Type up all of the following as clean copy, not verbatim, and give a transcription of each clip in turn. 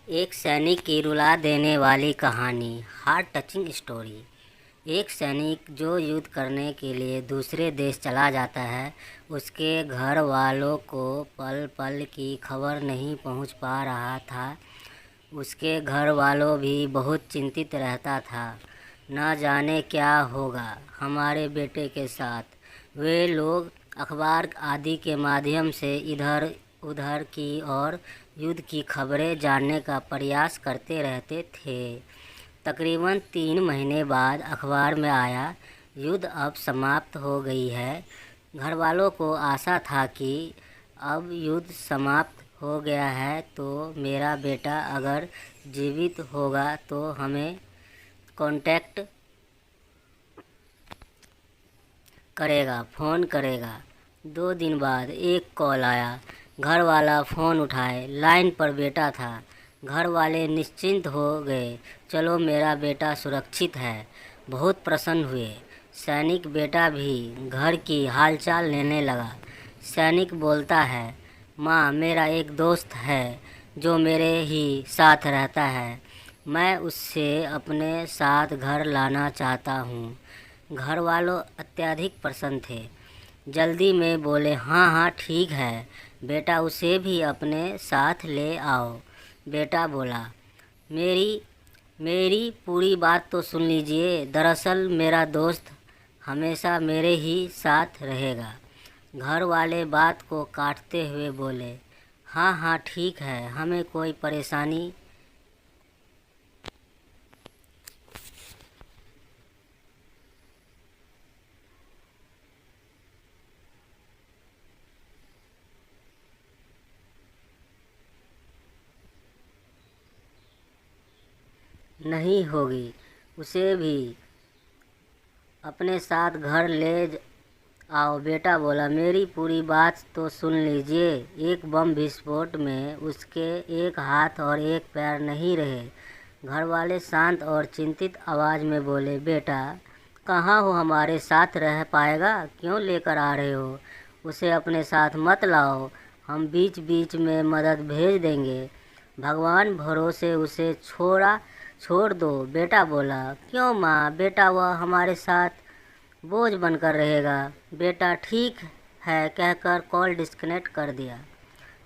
एक सैनिक की रुला देने वाली कहानी। Heart touching story. एक सैनिक जो युद्ध करने के लिए दूसरे देश चला जाता है, उसके घर वालों को पल पल की खबर नहीं पहुंच पा रहा था। उसके घर वालों भी बहुत चिंतित रहता था। न जाने क्या होगा हमारे बेटे के साथ। वे लोग अखबार आदि के माध्यम से इधर उधर की और युद्ध की खबरें जानने का प्रयास करते रहते थे। तकरीबन 3 महीने बाद अखबार में आया, युद्ध अब समाप्त हो गई है। घर वालों को आशा था कि अब युद्ध समाप्त हो गया है तो मेरा बेटा अगर जीवित होगा तो हमें कांटेक्ट करेगा, फ़ोन करेगा। 2 दिन बाद एक कॉल आया। घर वाला फ़ोन उठाए, लाइन पर बेटा था। घर वाले निश्चिंत हो गए, चलो मेरा बेटा सुरक्षित है। बहुत प्रसन्न हुए। सैनिक बेटा भी घर की हालचाल लेने लगा। सैनिक बोलता है, माँ, मेरा एक दोस्त है जो मेरे ही साथ रहता है। मैं उससे अपने साथ घर लाना चाहता हूँ। घर वालों अत्यधिक प्रसन्न थे। जल्दी में बोले, हाँ हाँ ठीक है बेटा, उसे भी अपने साथ ले आओ। बेटा बोला, मेरी मेरी पूरी बात तो सुन लीजिए। दरअसल मेरा दोस्त हमेशा मेरे ही साथ रहेगा। घर वाले बात को काटते हुए बोले, हाँ हाँ ठीक है, हमें कोई परेशानी नहीं होगी। उसे भी अपने साथ घर ले आओ। बेटा बोला, मेरी पूरी बात तो सुन लीजिए। एक बम विस्फोट में उसके एक हाथ और एक पैर नहीं रहे। घर वाले शांत और चिंतित आवाज़ में बोले, बेटा कहाँ हो, हमारे साथ रह पाएगा? क्यों लेकर आ रहे हो? उसे अपने साथ मत लाओ, हम बीच बीच में मदद भेज देंगे। भगवान भरोसे उसे छोड़ दो। बेटा बोला, क्यों माँ, बेटा वह हमारे साथ बोझ बनकर रहेगा। बेटा ठीक है कहकर कॉल डिस्कनेक्ट कर दिया।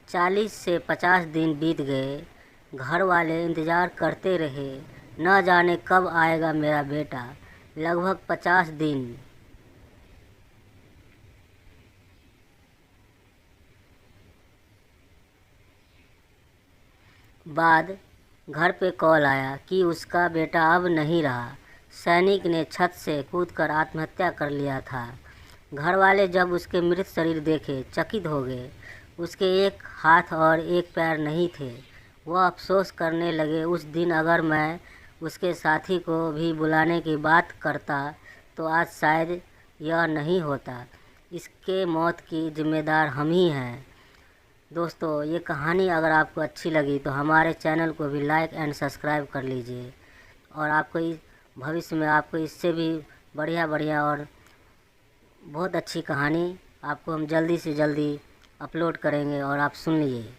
40 से 50 दिन बीत गए। घर वाले इंतज़ार करते रहे, न जाने कब आएगा मेरा बेटा। लगभग 50 दिन बाद घर पे कॉल आया कि उसका बेटा अब नहीं रहा। सैनिक ने छत से कूदकर आत्महत्या कर लिया था। घर वाले जब उसके मृत शरीर देखे, चकित हो गए। उसके एक हाथ और एक पैर नहीं थे। वह अफसोस करने लगे, उस दिन अगर मैं उसके साथी को भी बुलाने की बात करता तो आज शायद यह नहीं होता। इसके मौत की जिम्मेदार हम ही हैं। दोस्तों, ये कहानी अगर आपको अच्छी लगी तो हमारे चैनल को भी लाइक एंड सब्सक्राइब कर लीजिए। और आपको भविष्य में आपको इससे भी बढ़िया बढ़िया और बहुत अच्छी कहानी आपको हम जल्दी से जल्दी अपलोड करेंगे और आप सुन लीजिए।